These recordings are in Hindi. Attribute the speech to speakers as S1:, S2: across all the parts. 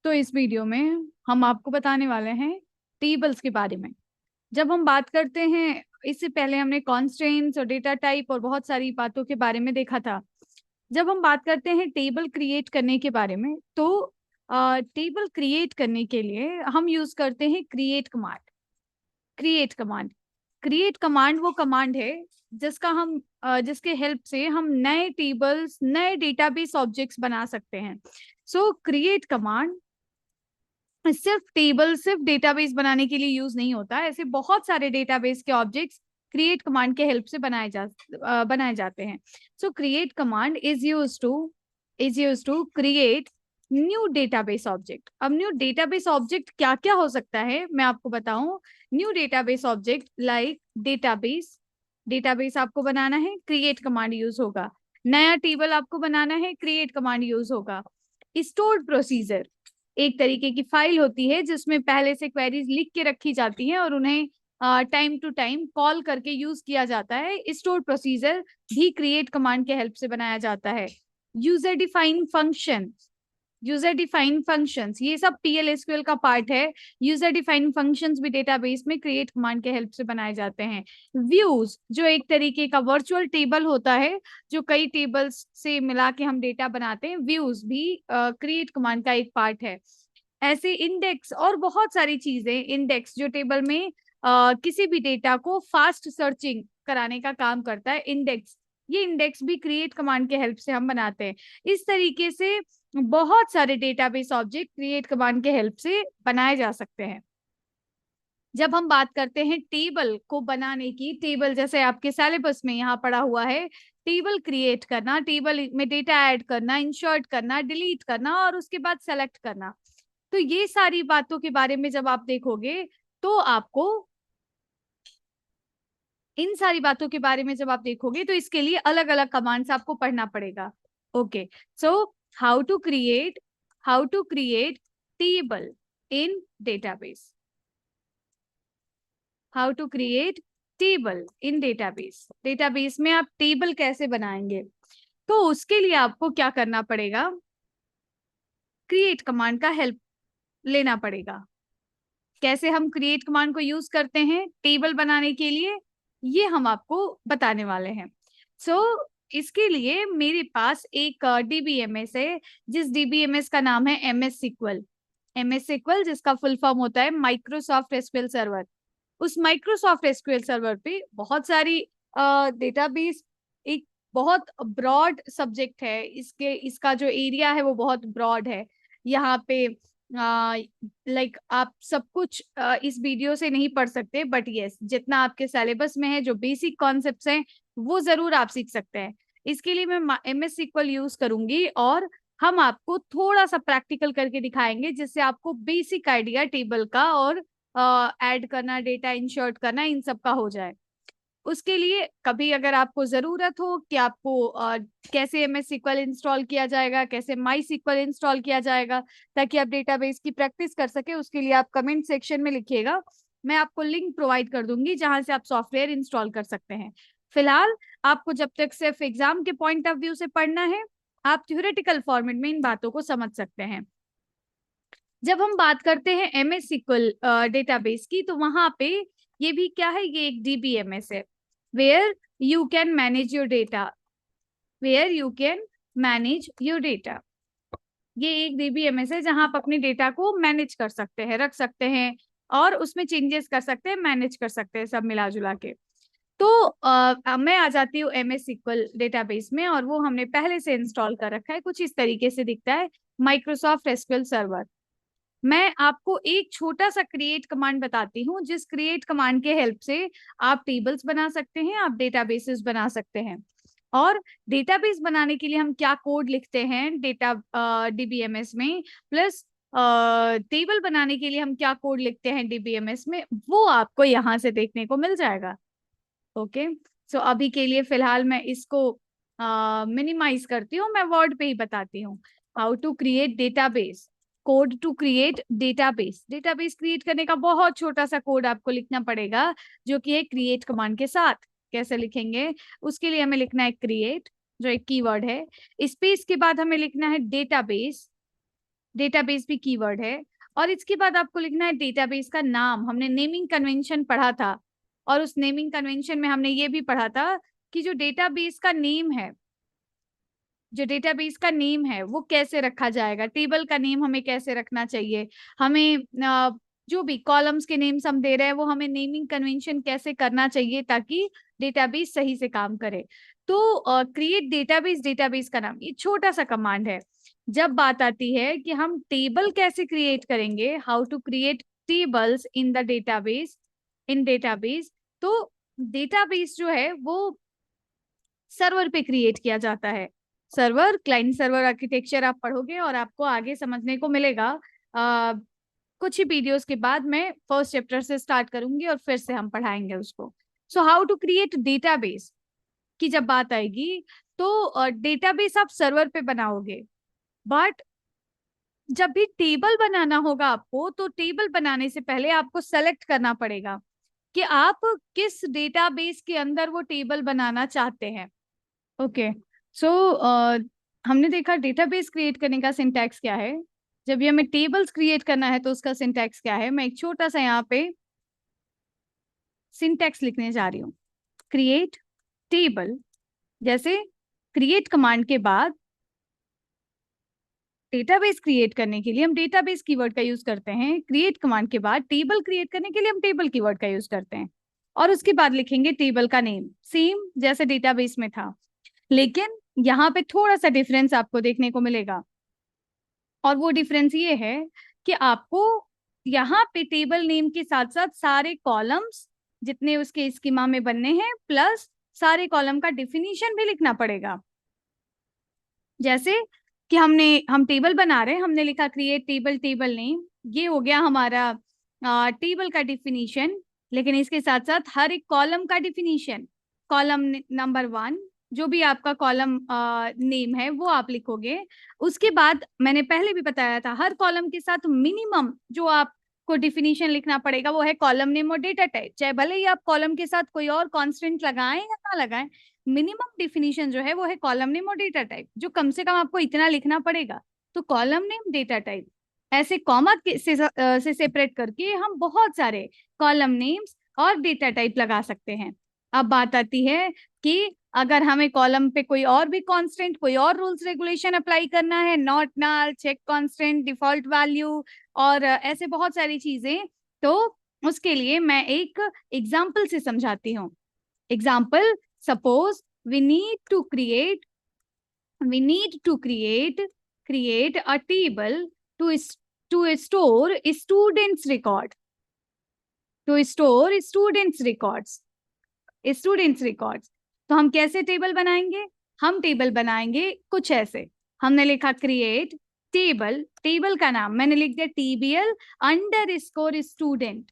S1: तो इस वीडियो में हम आपको बताने वाले हैं टेबल्स के बारे में। जब हम बात करते हैं, इससे पहले हमने कॉन्स्ट्रेंट्स और डेटा टाइप और बहुत सारी बातों के बारे में देखा था। जब हम बात करते हैं टेबल क्रिएट करने के बारे में, तो टेबल क्रिएट करने के लिए हम यूज करते हैं create command. Create command create command वो कमांड है जिसका हम जिसके हेल्प से हम नए टेबल्स, नए डेटाबेस ऑब्जेक्ट्स बना सकते हैं। सो क्रिएट कमांड सिर्फ डेटाबेस बनाने के लिए यूज नहीं होता। ऐसे बहुत सारे डेटाबेस के ऑब्जेक्ट्स क्रिएट कमांड के हेल्प से बनाए जाते हैं। So create command is use to create new database object. अब न्यू डेटाबेस ऑब्जेक्ट क्या क्या हो सकता है मैं आपको बताऊं। New database object like database database आपको बनाना है, क्रिएट कमांड यूज होगा। नया टेबल आपको बनाना है, क्रिएट कमांड यूज होगा। स्टोर्ड प्रोसीजर एक तरीके की फाइल होती है जिसमें पहले से क्वेरीज लिख के रखी जाती हैं और उन्हें टाइम टू टाइम कॉल करके यूज किया जाता है। स्टोर प्रोसीजर भी क्रिएट कमांड के हेल्प से बनाया जाता है। User defined function user defined functions ये सब PL/SQL का पार्ट है। यूजर डिफाइंड फंक्शंस भी डेटाबेस में क्रिएट कमांड के हेल्प से बनाए जाते हैं। व्यूज जो एक तरीके का वर्चुअल टेबल होता है, जो कई टेबल्स से मिला के हम डेटा बनाते हैं, व्यूज भी क्रिएट कमांड का एक पार्ट है। ऐसे इंडेक्स और बहुत सारी चीजें, इंडेक्स जो टेबल में किसी भी डेटा को फास्ट सर्चिंग कराने का काम करता है, इंडेक्स, ये इंडेक्स भी क्रिएट कमांड के हेल्प से हम बनाते हैं। इस तरीके से बहुत सारे डेटाबेस ऑब्जेक्ट क्रिएट कमांड के हेल्प से बनाए जा सकते हैं। जब हम बात करते हैं टेबल को बनाने की, टेबल जैसे आपके सिलेबस में यहाँ पड़ा हुआ है, टेबल क्रिएट करना, टेबल में डेटा ऐड करना, इंसर्ट करना, डिलीट करना और उसके बाद सेलेक्ट करना, तो ये सारी बातों के बारे में जब आप देखोगे तो आपको इन सारी बातों के बारे में जब आप देखोगे तो इसके लिए अलग अलग कमांड्स आपको पढ़ना पड़ेगा। Okay, so how to create table in database. How to create table in database. Database में आप टेबल कैसे बनाएंगे, तो उसके लिए आपको क्या करना पड़ेगा, क्रिएट कमांड का हेल्प लेना पड़ेगा। कैसे हम क्रिएट कमांड को यूज करते हैं टेबल बनाने के लिए, ये हम आपको बताने वाले हैं। सो इसके लिए मेरे पास एक DBMS है, जिस DBMS का नाम है MS SQL जिसका फुल फॉर्म होता है माइक्रोसॉफ्ट एसक्यूएल सर्वर। उस माइक्रोसॉफ्ट एसक्यूएल सर्वर पे बहुत सारी डेटाबेस, एक बहुत ब्रॉड सब्जेक्ट है, इसका जो एरिया है वो बहुत ब्रॉड है। यहाँ पे लाइक आप सब कुछ इस वीडियो से नहीं पढ़ सकते, बट यस जितना आपके सिलेबस में है, जो बेसिक कॉन्सेप्ट्स हैं वो जरूर आप सीख सकते हैं। इसके लिए मैं MS SQL यूज करूंगी और हम आपको थोड़ा सा प्रैक्टिकल करके दिखाएंगे जिससे आपको बेसिक आइडिया टेबल का और ऐड करना, डेटा इंसर्ट करना, इन सब का हो जाए। उसके लिए कभी अगर आपको जरूरत हो कि आपको कैसे MS SQL इंस्टॉल किया जाएगा, कैसे MySQL इंस्टॉल किया जाएगा, ताकि आप डेटाबेस की प्रैक्टिस कर सके, उसके लिए आप कमेंट सेक्शन में लिखिएगा। मैं आपको लिंक प्रोवाइड कर दूंगी जहां से आप सॉफ्टवेयर इंस्टॉल कर सकते हैं। फिलहाल आपको जब तक सिर्फ एग्जाम के पॉइंट ऑफ व्यू से पढ़ना है, आप थ्योरेटिकल फॉर्मेट में इन बातों को समझ सकते हैं। जब हम बात करते हैं MS SQL डेटाबेस की, तो वहां पे ये भी क्या है, ये एक DBMS है, where you can manage your data where you can manage your data. ये एक DBMS है जहां आप अपने डेटा को मैनेज कर सकते हैं, रख सकते हैं और उसमें चेंजेस कर सकते हैं, मैनेज कर सकते हैं, सब मिला जुला के। तो मैं आ जाती हूँ MS SQL डेटाबेस में और वो हमने पहले से इंस्टॉल कर रखा है। कुछ इस तरीके से दिखता है माइक्रोसॉफ्ट एसक्यूएल सर्वर। मैं आपको एक छोटा सा क्रिएट कमांड बताती हूँ, जिस क्रिएट कमांड के हेल्प से आप टेबल्स बना सकते हैं, आप डेटाबेसेस बना सकते हैं। और डेटाबेस बनाने के लिए हम क्या कोड लिखते हैं डेटा DBMS में, प्लस टेबल बनाने के लिए हम क्या कोड लिखते हैं DBMS में, वो आपको यहाँ से देखने को मिल जाएगा। ओके, सो अभी के लिए फिलहाल मैं इसको मिनिमाइज करती हूँ, मैं वर्ड पे ही बताती हूँ। How to create database, code to create database. Database create करने का बहुत छोटा सा कोड आपको लिखना पड़ेगा, जो कि है क्रिएट कमांड के साथ। कैसे लिखेंगे, उसके लिए हमें लिखना है क्रिएट, जो एक कीवर्ड है, स्पेस के बाद हमें लिखना है डेटाबेस, डेटाबेस भी कीवर्ड है। और इसके बाद आपको लिखना है डेटाबेस का नाम। हमने नेमिंग कन्वेंशन पढ़ा था, और उस नेमिंग कन्वेंशन में हमने ये भी पढ़ा था कि जो डेटाबेस का नेम है, जो डेटाबेस का नेम है वो कैसे रखा जाएगा, टेबल का नेम हमें कैसे रखना चाहिए, हमें जो भी कॉलम्स के नेम्स हम दे रहे हैं वो हमें नेमिंग कन्वेंशन कैसे करना चाहिए ताकि डेटाबेस सही से काम करे। तो क्रिएट डेटाबेस, डेटाबेस का नाम, ये छोटा सा कमांड है। जब बात आती है कि हम टेबल कैसे क्रिएट करेंगे, how to create tables in the database, in database, तो डेटाबेस जो है वो सर्वर पे क्रिएट किया जाता है। सर्वर, क्लाइंट सर्वर आर्किटेक्चर आप पढ़ोगे और आपको आगे समझने को मिलेगा। कुछ ही वीडियोस के बाद मैं फर्स्ट चैप्टर से स्टार्ट करूंगी और फिर से हम पढ़ाएंगे उसको। So how to create database की जब बात आएगी तो डेटाबेस आप सर्वर पे बनाओगे, बट जब भी टेबल बनाना होगा आपको, तो टेबल बनाने से पहले आपको सेलेक्ट करना पड़ेगा कि आप किस डेटाबेस के अंदर वो टेबल बनाना चाहते हैं। ओके, सो हमने देखा डेटाबेस क्रिएट करने का सिंटैक्स क्या है। जब भी हमें टेबल्स क्रिएट करना है तो उसका सिंटैक्स क्या है। मैं एक छोटा सा यहाँ पे सिंटैक्स लिखने जा रही हूँ। क्रिएट टेबल, जैसे क्रिएट कमांड के बाद डेटाबेस क्रिएट करने के लिए हम डेटाबेस कीवर्ड का यूज करते हैं, क्रिएट कमांड के बाद टेबल क्रिएट करने के लिए हम टेबल कीवर्ड का यूज करते हैं, और उसके बाद लिखेंगे टेबल का नेम, सेम जैसे डेटाबेस में था। लेकिन यहाँ पे थोड़ा सा डिफरेंस आपको देखने को मिलेगा, और वो डिफरेंस ये है कि आपको यहाँ पे टेबल नेम के साथ साथ सारे कॉलम्स जितने उसके स्कीमा में बनने हैं प्लस सारे कॉलम का डिफिनीशन भी लिखना पड़ेगा। जैसे कि हम टेबल बना रहे हैं, हमने लिखा क्रिएट टेबल, टेबल नेम, ये हो गया हमारा टेबल का डिफिनीशन। लेकिन इसके साथ साथ हर एक कॉलम का डिफिनीशन, कॉलम नंबर 1 जो भी आपका कॉलम नेम है वो आप लिखोगे। उसके बाद मैंने पहले भी बताया था, हर कॉलम के साथ मिनिमम जो आपको डिफिनीशन लिखना पड़ेगा वो है कॉलम नेम और डेटा टाइप। चाहे भले ही आप कॉलम के साथ कोई और कॉन्स्टेंट लगाएं या ना लगाएं, मिनिमम डिफिनीशन जो है वो है कॉलम नेम और डेटा टाइप, जो कम से कम आपको इतना लिखना पड़ेगा। तो कॉलम नेम, डेटा टाइप, ऐसे कॉमा से सेपरेट करके हम बहुत सारे कॉलम नेम्स और डेटा टाइप लगा सकते हैं। अब बात आती है कि अगर हमें कॉलम पे कोई और भी कांस्टेंट, कोई और रूल्स रेगुलेशन अप्लाई करना है, not, null, check constant, default value और ऐसे बहुत सारी चीजें, तो उसके लिए मैं एक एग्जाम्पल से समझाती हूँ। Example, suppose we need to create a table to store students record, to store students records। तो हम कैसे टेबल बनाएंगे? हम टेबल बनाएंगे कुछ ऐसे। हमने लिखा क्रिएट टेबल, टेबल का नाम मैंने लिख दिया TBL_student,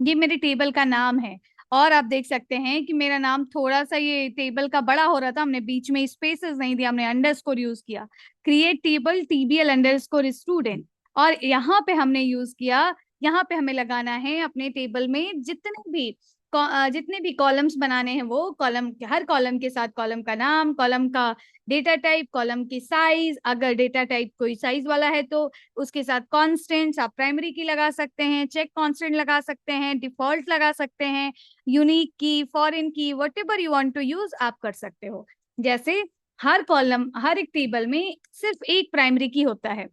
S1: ये मेरे टेबल का नाम है। और आप देख सकते हैं कि मेरा नाम थोड़ा सा ये टेबल का बड़ा हो रहा था, हमने बीच में स्पेसेस नहीं दिया, हमने अंडरस्कोर यूज किया, क्रिएट टेबल TBL_student। और यहाँ पे हमने यूज किया, यहाँ पे हमें लगाना है अपने टेबल में जितने भी कॉलम्स बनाने हैं, वो कॉलम, हर कॉलम के साथ कॉलम का नाम, कॉलम का डेटा टाइप, कॉलम की साइज, अगर डेटा टाइप कोई साइज वाला है तो उसके साथ कॉन्स्टेंट्स आप प्राइमरी की लगा सकते हैं, चेक कॉन्स्टेंट लगा सकते हैं, डिफॉल्ट लगा सकते हैं, यूनिक की, फॉरेन की, whatever you want to use आप कर सकते हो। जैसे हर कॉलम, हर एक टेबल में सिर्फ एक प्राइमरी की होता है,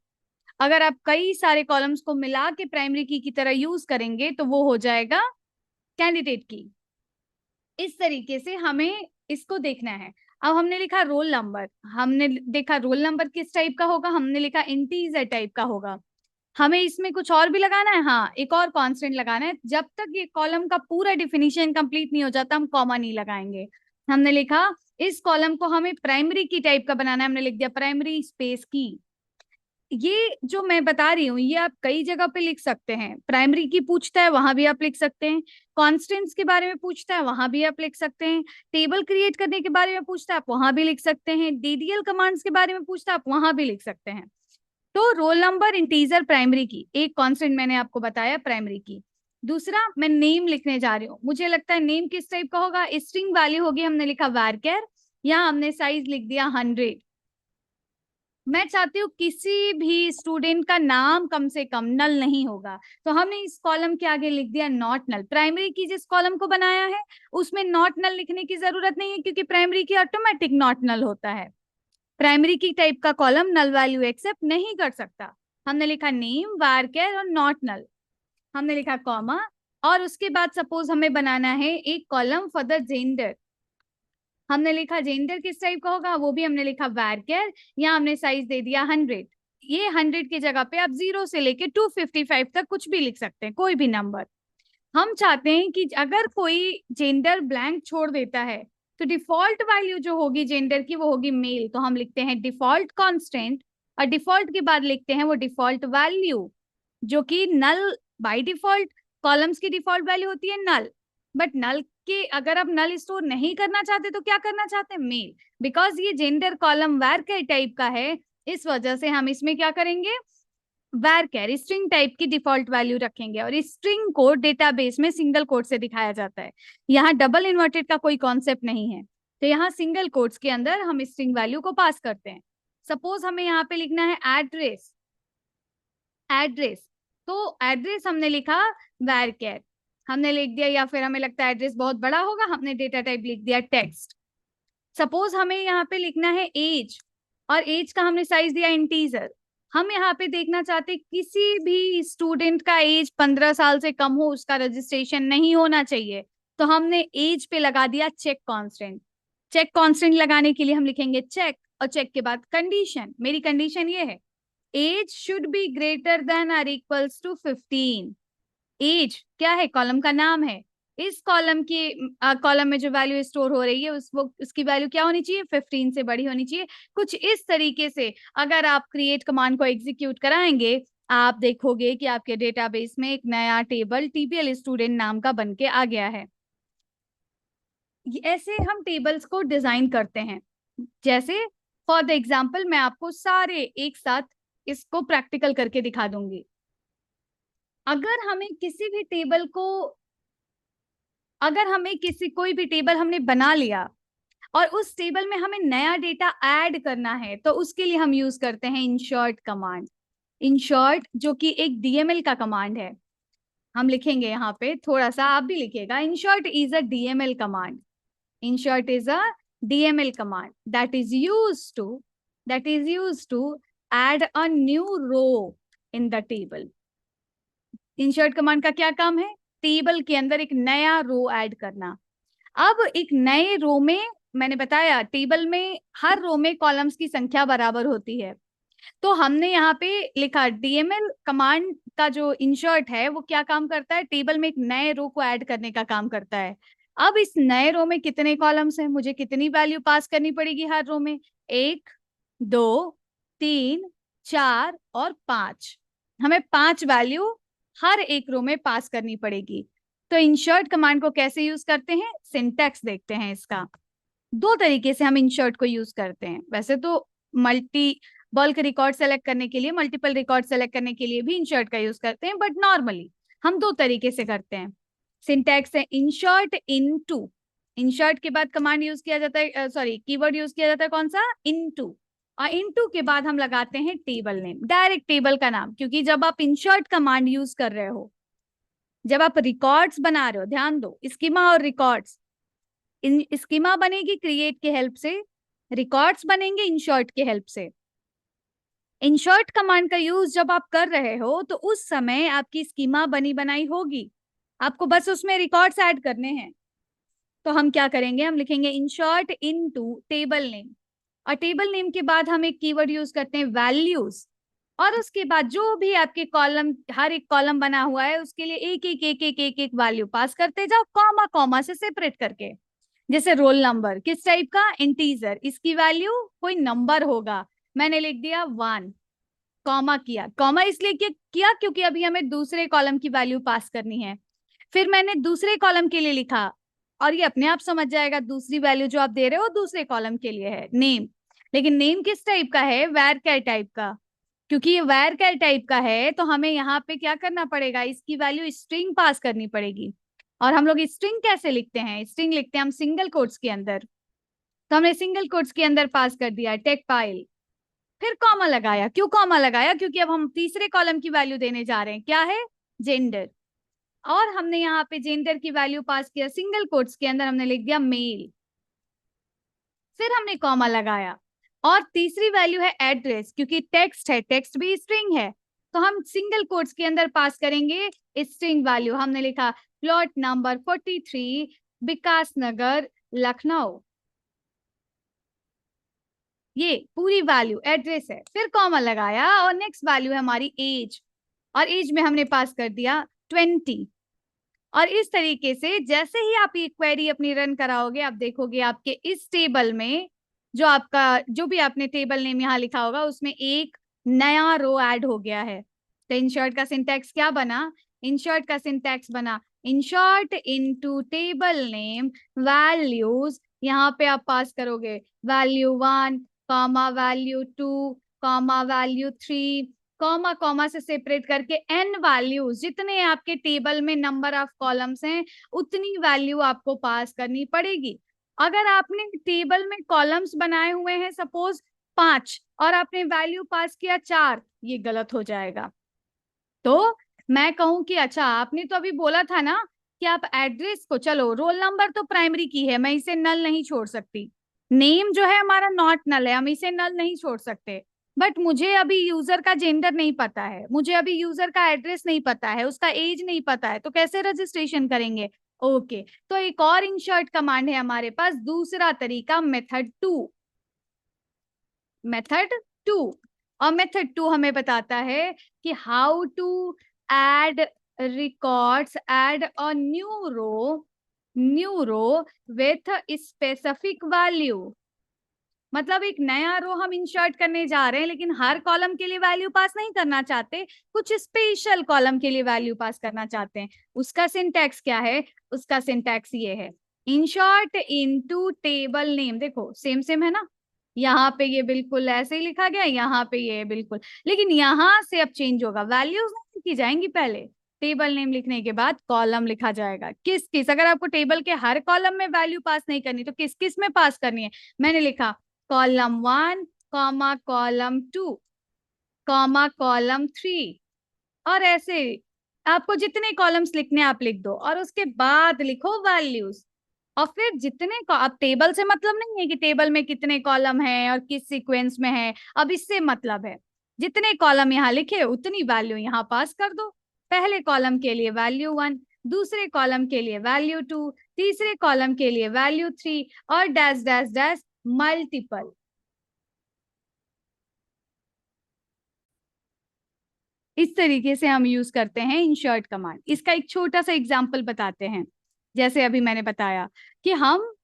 S1: अगर आप कई सारे कॉलम्स को मिला के प्राइमरी की तरह यूज करेंगे तो वो हो जाएगा कैंडिडेट की। इस तरीके से हमें इसको देखना है। अब हमने लिखा रोल नंबर, हमने देखा रोल नंबर किस टाइप का होगा, हमने लिखा इंटीजर टाइप का होगा। हमें इसमें कुछ और भी लगाना है, हाँ एक और कांस्टेंट लगाना है। जब तक ये कॉलम का पूरा डिफिनीशन कंप्लीट नहीं हो जाता हम कॉमा नहीं लगाएंगे। हमने लिखा इस कॉलम को हमें प्राइमरी की टाइप का बनाना है, हमने लिख दिया प्राइमरी स्पेस की। ये जो मैं बता रही हूँ ये आप कई जगह पे लिख सकते हैं। प्राइमरी की पूछता है वहां भी आप लिख सकते हैं, कॉन्स्टेंट्स के बारे में पूछता है वहां भी आप लिख सकते हैं, टेबल क्रिएट करने के बारे में पूछता है आप वहां भी लिख सकते हैं, DDL कमांड्स के बारे में पूछता है आप वहां भी लिख सकते हैं। तो रोल नंबर, इंटीजर, प्राइमरी की, एक कांस्टेंट मैंने आपको बताया प्राइमरी की। दूसरा मैं नेम लिखने जा रही हूँ, मुझे लगता है नेम किस टाइप का होगा, स्ट्रिंग वैल्यू होगी, हमने लिखा varchar, यहाँ हमने साइज लिख दिया 100। मैं चाहती हूँ किसी भी स्टूडेंट का नाम कम से कम नल नहीं होगा, तो हमने इस कॉलम के आगे लिख दिया नॉट नल। प्राइमरी की जिस कॉलम को बनाया है उसमें नॉट नल लिखने की जरूरत नहीं है, क्योंकि प्राइमरी की ऑटोमेटिक नॉट नल होता है। प्राइमरी की टाइप का कॉलम नल वैल्यू एक्सेप्ट नहीं कर सकता। हमने लिखा नेम, varchar और नॉट नल, हमने लिखा कॉमा, और उसके बाद सपोज हमें बनाना है एक कॉलम फॉर द जेंडर। हमने लिखा जेंडर किस टाइप का होगा, वो भी हमने लिखा varchar। यहाँ हमने साइज दे दिया 100। ये 100 की जगह पे आप 0 से लेके 255 तक कुछ भी लिख सकते हैं, कोई भी नंबर। हम चाहते हैं कि अगर कोई जेंडर ब्लैंक छोड़ देता है तो डिफॉल्ट वैल्यू जो होगी जेंडर की वो होगी मेल, तो हम लिखते हैं डिफॉल्ट कांस्टेंट, और डिफॉल्ट के बाद लिखते हैं वो डिफॉल्ट वैल्यू, जो कि नल बाय डिफॉल्ट कॉलम्स की डिफॉल्ट वैल्यू होती है नल। बट नल के अगर आप नल स्टोर नहीं करना चाहते तो क्या करना चाहते हैं, मेल। बिकॉज ये जेंडर कॉलम varchar टाइप का है, इस वजह से हम इसमें क्या करेंगे, varchar स्ट्रिंग टाइप की डिफॉल्ट वैल्यू रखेंगे, और इस स्ट्रिंग को डेटाबेस में सिंगल कोट से दिखाया जाता है। यहाँ डबल इन्वर्टेड का कोई कॉन्सेप्ट नहीं है, तो यहाँ सिंगल कोट्स के अंदर हम स्ट्रिंग वैल्यू को पास करते हैं। सपोज हमें यहाँ पे लिखना है एड्रेस, एड्रेस, तो एड्रेस हमने लिखा varchar, हमने लिख दिया, या फिर हमें लगता है एड्रेस बहुत बड़ा होगा, हमने डेटा टाइप लिख दिया टेक्स्ट। सपोज हमें यहाँ पे लिखना है एज, और एज का हमने साइज दिया इंटीजर। हम यहाँ पे देखना चाहते किसी भी स्टूडेंट का एज 15 साल से कम हो, उसका रजिस्ट्रेशन नहीं होना चाहिए, तो हमने एज पे लगा दिया चेक कांस्टेंट। चेक कांस्टेंट लगाने के लिए हम लिखेंगे चेक, और चेक के बाद कंडीशन। मेरी कंडीशन ये है, age should be greater than और इक्वल्स टू 15। एज क्या है, कॉलम का नाम है। इस कॉलम की कॉलम में जो वैल्यू स्टोर हो रही है उसकी वैल्यू क्या होनी चाहिए, 15 से बड़ी होनी चाहिए। कुछ इस तरीके से अगर आप क्रिएट कमांड को एग्जीक्यूट कराएंगे, आप देखोगे कि आपके डेटाबेस में एक नया टेबल टीपीएल स्टूडेंट नाम का बन के आ गया है। ऐसे हम टेबल्स को डिजाइन करते हैं। जैसे फॉर द एग्जाम्पल मैं आपको सारे एक साथ इसको प्रैक्टिकल करके दिखा दूंगी। अगर हमें किसी भी टेबल को, अगर हमें किसी कोई भी टेबल हमने बना लिया और उस टेबल में हमें नया डेटा ऐड करना है, तो उसके लिए हम यूज करते हैं इंसर्ट कमांड। इंसर्ट जो कि एक डीएमएल का कमांड है, हम लिखेंगे यहाँ पे, थोड़ा सा आप भी लिखिएगा। Insert is a DML command. Insert is a DML command that is used to add a new row in the table। Insert command का क्या काम है, टेबल के अंदर एक नया रो ऐड करना। अब एक नए रो में, मैंने बताया टेबल में हर रो में कॉलम्स की संख्या बराबर होती है, तो हमने यहाँ पे लिखा डीएमएल कमांड का जो इंसर्ट है वो क्या काम करता है, टेबल में एक नए रो को ऐड करने का काम करता है। अब इस नए रो में कितने कॉलम्स हैं, मुझे कितनी वैल्यू पास करनी पड़ेगी हर रो में, 1 2 3 4 और 5। हमें 5 वैल्यू हर एक रो में पास करनी पड़ेगी। तो इंसर्ट कमांड को कैसे यूज करते हैं, सिंटैक्स देखते हैं इसका। दो तरीके से हम इंसर्ट को यूज करते हैं। वैसे तो मल्टी बल्क रिकॉर्ड सेलेक्ट करने के लिए, मल्टीपल रिकॉर्ड सेलेक्ट करने के लिए भी इंसर्ट का यूज करते हैं, बट नॉर्मली हम दो तरीके से करते हैं। सिंटैक्स है इंसर्ट इनटू, इंसर्ट के बाद कमांड यूज किया जाता है, सॉरी कीवर्ड यूज किया जाता है कौन सा, इनटू, और इनटू के बाद हम लगाते हैं टेबल नेम, डायरेक्ट टेबल का नाम। क्योंकि जब आप इंसर्ट कमांड यूज कर रहे हो, जब आप रिकॉर्ड्स बना रहे हो, ध्यान दो, स्कीमा और रिकॉर्ड्स, स्कीमा बनेगी क्रिएट के हेल्प से, रिकॉर्ड्स बनेंगे इंसर्ट के हेल्प से। इंसर्ट कमांड का यूज जब आप कर रहे हो तो उस समय आपकी स्कीमा बनी बनाई होगी, आपको बस उसमें रिकॉर्ड्स ऐड करने हैं। तो हम क्या करेंगे, हम लिखेंगे इंसर्ट इनटू टेबल नेम, और टेबल नेम के बाद हम एक कीवर्ड यूज करते हैं वैल्यूज, और उसके बाद जो भी आपके कॉलम, हर एक कॉलम बना हुआ है उसके लिए एक एक एक एक एक एक वैल्यू पास करते जाओ, कॉमा कॉमा से सेपरेट करके। जैसे रोल नंबर किस टाइप का, इंटीजर, इसकी वैल्यू कोई नंबर होगा, मैंने लिख दिया 1, कॉमा किया, कॉमा इसलिए किया क्योंकि अभी हमें दूसरे कॉलम की वैल्यू पास करनी है। फिर मैंने दूसरे कॉलम के लिए लिखा, और ये अपने आप समझ जाएगा दूसरी वैल्यू जो आप दे रहे हो दूसरे कॉलम के लिए है, नेम। लेकिन नेम किस टाइप का है, varchar टाइप का। क्योंकि ये varchar टाइप का है तो हमें यहाँ पे क्या करना पड़ेगा, इसकी वैल्यू स्ट्रिंग पास करनी पड़ेगी। और हम लोग स्ट्रिंग कैसे लिखते हैं, स्ट्रिंग लिखते हैं हम सिंगल कोट्स के अंदर, तो हमने सिंगल कोट्स के अंदर पास कर दिया टेक फाइल। फिर कॉमा लगाया। क्यों कॉमा लगाया? क्योंकि अब हम तीसरे कॉलम की वैल्यू देने जा रहे हैं, क्या है? जेंडर। और हमने यहाँ पे जेंडर की वैल्यू पास किया, सिंगल कोट्स के अंदर हमने लिख दिया मेल। फिर हमने कॉमा लगाया। और तीसरी वैल्यू है एड्रेस, क्योंकि टेक्स्ट है, टेक्स्ट भी स्ट्रिंग है, तो हम सिंगल कोट्स के अंदर पास करेंगे स्ट्रिंग वैल्यू। हमने लिखा प्लॉट नंबर 43, विकास नगर, लखनऊ। ये पूरी वैल्यू एड्रेस है। फिर कॉमा लगाया और नेक्स्ट वैल्यू है हमारी एज, और एज में हमने पास कर दिया 20। और इस तरीके से जैसे ही आप ये क्वेरी अपनी रन कराओगे, आप देखोगे आपके इस टेबल में जो आपका जो भी आपने टेबल नेम यहाँ लिखा होगा उसमें एक नया रो ऐड हो गया है। तो इंसर्ट का सिंटैक्स क्या बना? इंसर्ट का सिंटैक्स बना insert into table name values. यहाँ पे आप पास करोगे value 1 comma value 2 comma value 3 comma comma से सेपरेट करके n वैल्यूज, जितने आपके टेबल में नंबर ऑफ कॉलम्स हैं उतनी वैल्यू आपको पास करनी पड़ेगी। अगर आपने टेबल में कॉलम्स बनाए हुए हैं सपोज 5 और आपने वैल्यू पास किया 4, ये गलत हो जाएगा। तो मैं कहूं कि अच्छा आपने तो अभी बोला था ना कि आप एड्रेस को, चलो रोल नंबर तो प्राइमरी की है, मैं इसे नल नहीं छोड़ सकती। नेम जो है हमारा नॉट नल है, हम इसे नल नहीं छोड़ सकते। बट मुझे अभी यूजर का जेंडर नहीं पता है, मुझे अभी यूजर का एड्रेस नहीं पता है, उसका एज नहीं पता है, तो कैसे रजिस्ट्रेशन करेंगे? ओके, तो एक और इंसर्ट कमांड है हमारे पास, दूसरा तरीका मेथड 2। मेथड 2, और मेथड 2 हमें बताता है कि how to add records, add a new row with specific value. मतलब एक नया रो हम इंसर्ट करने जा रहे हैं, लेकिन हर कॉलम के लिए वैल्यू पास नहीं करना चाहते, कुछ स्पेशल कॉलम के लिए वैल्यू पास करना चाहते हैं। उसका सिंटैक्स क्या है? उसका सिंटैक्स ये है इंसर्ट इनटू टेबल नेम। देखो सेम सेम है ना, यहाँ पे ये बिल्कुल ऐसे ही लिखा गया, यहाँ पे ये बिल्कुल, लेकिन यहाँ से अब चेंज होगा, वैल्यूज नहीं लिखी जाएंगी, पहले टेबल नेम लिखने के बाद कॉलम लिखा जाएगा। किस किस, अगर आपको टेबल के हर कॉलम में वैल्यू पास नहीं करनी तो किस किस में पास करनी है? मैंने लिखा column 1 comma column 2 comma column 3, और ऐसे आपको जितने कॉलम्स लिखने आप लिख दो, और उसके बाद लिखो वैल्यूज। और फिर जितने अब टेबल से मतलब नहीं है कि टेबल में कितने कॉलम है और किस सीक्वेंस में है, अब इससे मतलब है जितने कॉलम यहाँ लिखे उतनी वैल्यू यहाँ पास कर दो। पहले कॉलम के लिए वैल्यू 1, दूसरे कॉलम के लिए वैल्यू 2, तीसरे कॉलम के लिए वैल्यू 3, और डैश डैश डैश मल्टीपल। इस तरीके से हम यूज करते हैं इंसर्ट कमांड। इसका एक छोटा सा एग्जांपल बताते हैं। जैसे अभी मैंने बताया कि हम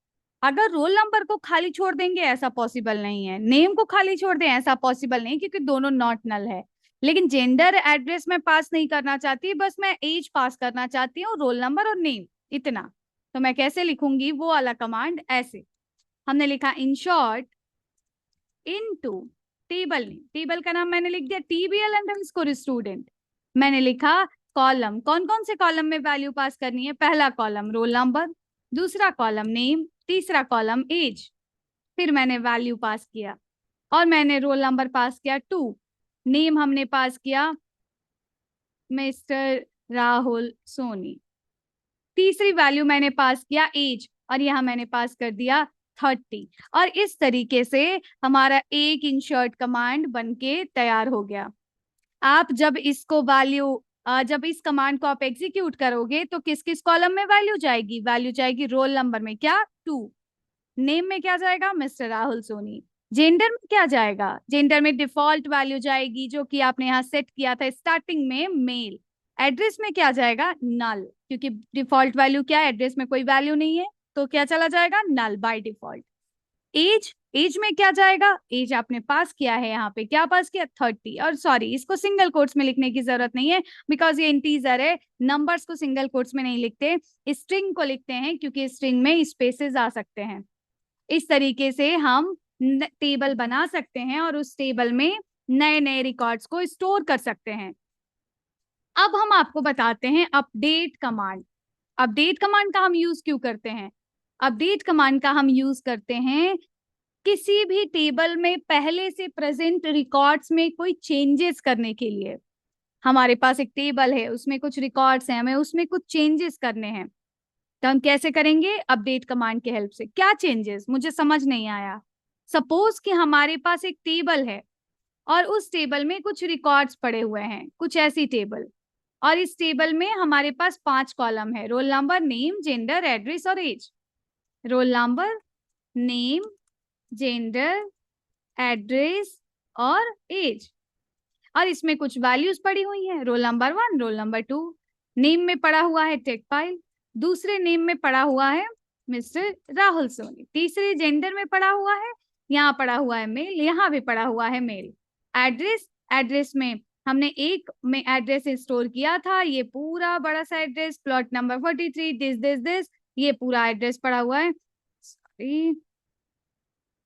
S1: अगर रोल नंबर को खाली छोड़ देंगे ऐसा पॉसिबल नहीं है, नेम को खाली छोड़ दें ऐसा पॉसिबल नहीं, क्योंकि दोनों नॉट नल है। लेकिन जेंडर एड्रेस में पास नहीं करना चाहती, बस मैं एज पास करना चाहती हूँ, रोल नंबर और नेम इतना। तो मैं कैसे लिखूंगी वो वाला कमांड? ऐसे हमने लिखा insert into table name, table का नाम मैंने लिख दिया TBL स्टूडेंट। मैंने लिखा कॉलम, कौन कौन से कॉलम में वैल्यू पास करनी है? पहला कॉलम रोल नंबर, दूसरा कॉलम नेम, तीसरा कॉलम एज। फिर मैंने वैल्यू पास किया, और मैंने रोल नंबर पास किया 2, नेम हमने पास किया मिस्टर राहुल सोनी, तीसरी वैल्यू मैंने पास किया एज, और यहाँ मैंने पास कर दिया 30। और इस तरीके से हमारा एक इंसर्ट कमांड बनके तैयार हो गया। आप जब इसको वैल्यू जब इस कमांड को आप एग्जीक्यूट करोगे तो किस किस कॉलम में वैल्यू जाएगी? वैल्यू जाएगी रोल नंबर में क्या 2, नेम में क्या जाएगा मिस्टर राहुल सोनी, जेंडर में क्या जाएगा? जेंडर में डिफॉल्ट वैल्यू जाएगी जो कि आपने यहाँ सेट किया था स्टार्टिंग में मेल। एड्रेस में क्या जाएगा? नल, क्योंकि डिफॉल्ट वैल्यू क्या है? एड्रेस में कोई वैल्यू नहीं है, तो क्या चला जाएगा? नल बाय डिफॉल्ट। एज, एज में क्या जाएगा? एज आपने पास किया है, यहाँ पे क्या पास किया 30। और सॉरी इसको सिंगल कोट्स में लिखने की जरूरत नहीं है, बिकॉज ये इंटीजर है, नंबर्स को सिंगल कोट्स में नहीं लिखते, स्ट्रिंग को लिखते हैं, क्योंकि स्ट्रिंग में स्पेसेस आ सकते हैं। इस तरीके से हम टेबल बना सकते हैं और उस टेबल में नए नए रिकॉर्ड्स को स्टोर कर सकते हैं। अब हम आपको बताते हैं अपडेट कमांड। अपडेट कमांड का हम यूज क्यों करते हैं? अपडेट कमांड का हम यूज करते हैं किसी भी टेबल में पहले से प्रेजेंट रिकॉर्ड्स में कोई चेंजेस करने के लिए, हमारे पास एक टेबल है, उसमें कुछ रिकॉर्ड्स हैं, हमें उसमें कुछ चेंजेस करने हैं, तो हम कैसे करेंगे? अपडेट कमांड की हेल्प से। क्या चेंजेस? मुझे समझ नहीं आया। सपोज कि हमारे पास एक टेबल है और उस टेबल में कुछ रिकॉर्ड्स पड़े हुए हैं, कुछ ऐसी टेबल, और इस टेबल में हमारे पास 5 कॉलम है, roll number, name, gender, address और age. Roll number, name, gender, address और एज, और इसमें कुछ वैल्यूज पड़ी हुई हैं, roll number 1, roll number 2। Name में पड़ा हुआ है टेकपाइल, दूसरे नेम में पड़ा हुआ है मिस्टर राहुल सोनी, तीसरे जेंडर में पड़ा हुआ है, यहाँ पड़ा हुआ है मेल, यहाँ भी पड़ा हुआ है मेल। एड्रेस, एड्रेस में हमने एक में एड्रेस स्टोर किया था, ये पूरा बड़ा सा एड्रेस, प्लॉट नंबर 43, दिस, ये पूरा एड्रेस पड़ा हुआ है, सॉरी,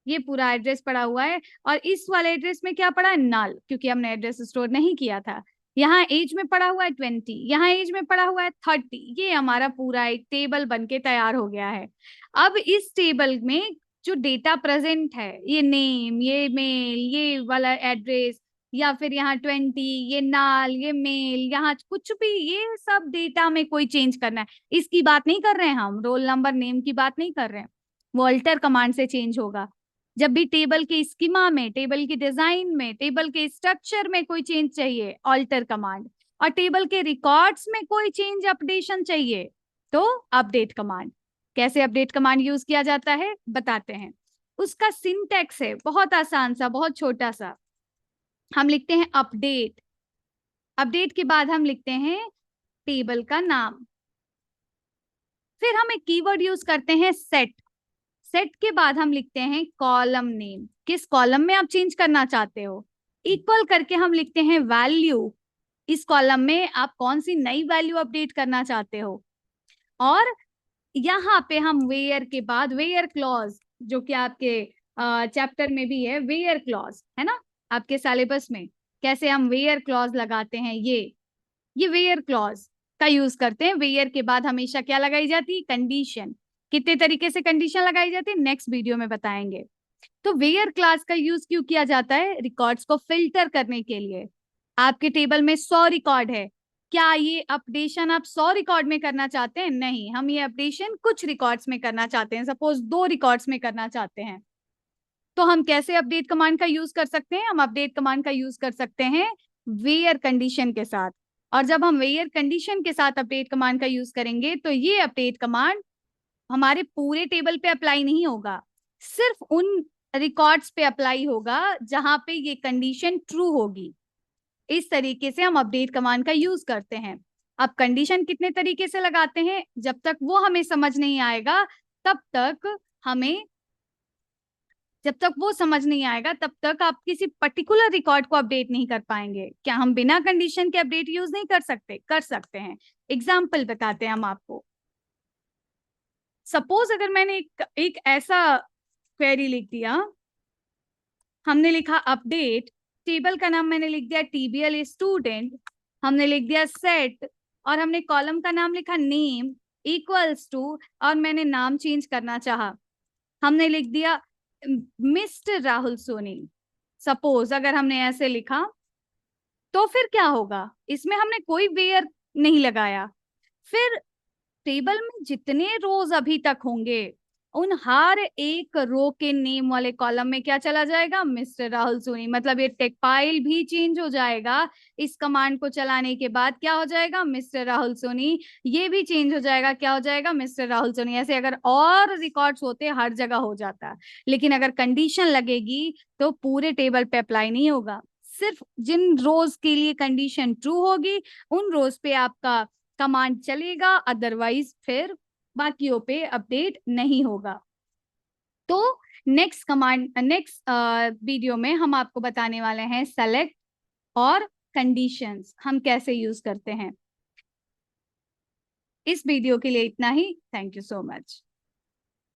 S1: ये पूरा एड्रेस पड़ा हुआ है। और इस वाले एड्रेस में क्या पड़ा है? नल, क्योंकि हमने एड्रेस स्टोर नहीं किया था। यहाँ एज में पड़ा हुआ है 20, यहाँ एज में पड़ा हुआ है 30। ये हमारा पूरा एक टेबल बनके तैयार हो गया है। अब इस टेबल में जो डेटा प्रेजेंट है, ये नेम, ये मेल, ये वाला एड्रेस, या फिर यहाँ 20, ये नाल, ये मेल, यहाँ कुछ भी, ये सब डेटा में कोई चेंज करना है, इसकी बात नहीं कर रहे हैं हम, रोल नंबर नेम की बात नहीं कर रहे हैं, वो अल्टर कमांड से चेंज होगा। जब भी टेबल के स्कीमा में, टेबल की डिजाइन में, टेबल के स्ट्रक्चर में कोई चेंज चाहिए, ऑल्टर कमांड, और टेबल के रिकॉर्ड्स में कोई चेंज, अपडेशन चाहिए, तो अपडेट कमांड। कैसे अपडेट कमांड यूज किया जाता है बताते हैं। उसका सिंटैक्स है बहुत आसान सा, बहुत छोटा सा। हम लिखते हैं अपडेट, अपडेट के बाद हम लिखते हैं टेबल का नाम, फिर हम एक कीवर्ड यूज करते हैं सेट, सेट के बाद हम लिखते हैं कॉलम नेम, किस कॉलम में आप चेंज करना चाहते हो, इक्वल करके हम लिखते हैं वैल्यू, इस कॉलम में आप कौन सी नई वैल्यू अपडेट करना चाहते हो। और यहाँ पे हम वेयर के बाद वेयर क्लॉज, जो कि आपके चैप्टर में भी है, वेयर क्लॉज है ना आपके सिलेबस में, कैसे हम वेयर क्लॉज लगाते हैं, ये वेयर क्लॉज का यूज करते हैं। वेयर के बाद हमेशा क्या लगाई जाती है? कंडीशन। कितने तरीके से कंडीशन लगाई जाती है नेक्स्ट वीडियो में बताएंगे। तो वेयर क्लास का यूज क्यों किया जाता है? रिकॉर्ड्स को फिल्टर करने के लिए। आपके टेबल में 100 रिकॉर्ड है, क्या ये अपडेशन आप 100 रिकॉर्ड में करना चाहते हैं? नहीं, हम ये अपडेशन कुछ रिकॉर्ड्स में करना चाहते हैं, सपोज 2 रिकॉर्ड्स में करना चाहते हैं। तो हम कैसे अपडेट कमांड का यूज कर सकते हैं? हम अपडेट कमांड का यूज कर सकते हैं वेयर कंडीशन के साथ। और जब हम वेयर कंडीशन के साथ अपडेट कमांड का यूज करेंगे तो ये अपडेट कमांड हमारे पूरे टेबल पे अप्लाई नहीं होगा, सिर्फ उन रिकॉर्ड्स पे अप्लाई होगा जहां पे ये कंडीशन ट्रू होगी। इस तरीके से हम अपडेट कमांड का यूज करते हैं। अब कंडीशन कितने तरीके से लगाते हैं, जब तक वो हमें समझ नहीं आएगा जब तक वो समझ नहीं आएगा तब तक आप किसी पर्टिकुलर रिकॉर्ड को अपडेट नहीं कर पाएंगे। क्या हम बिना कंडीशन के अपडेट यूज नहीं कर सकते? कर सकते हैं। एग्जाम्पल बताते हैं हम आपको। सपोज अगर मैंने एक ऐसा क्वेरी लिख दिया, हमने लिखा अपडेट, टेबल का नाम मैंने लिख दिया टीबीएल स्टूडेंट, हमने लिख दिया सेट, और हमने कॉलम का नाम लिखा नेम इक्वल्स टू, और मैंने नाम चेंज करना चाहा, हमने लिख दिया मिस्टर राहुल सोनी। सपोज अगर हमने ऐसे लिखा तो फिर क्या होगा? इसमें हमने कोई वेयर नहीं लगाया। फिर टेबल में जितने रोज अभी तक होंगे उन हर एक रो के नेम वाले कॉलम में क्या चला जाएगा? मिस्टर राहुल सोनी। मतलब ये टेक्सटाइल भी चेंज हो जाएगा, इस कमांड को चलाने के बाद क्या हो जाएगा? मिस्टर राहुल सोनी। ये भी चेंज हो जाएगा, क्या हो जाएगा? मिस्टर राहुल सोनी। ऐसे अगर और रिकॉर्ड्स होते हर जगह हो जाता, लेकिन अगर कंडीशन लगेगी तो पूरे टेबल पे अप्लाई नहीं होगा, सिर्फ जिन रोज के लिए कंडीशन ट्रू होगी उन रोज पे आपका कमांड चलेगा, अदरवाइज फिर बाकियों पे अपडेट नहीं होगा। तो नेक्स्ट वीडियो में हम आपको बताने वाले हैं सेलेक्ट और कंडीशंस हम कैसे यूज करते हैं। इस वीडियो के लिए इतना ही। Thank you so much.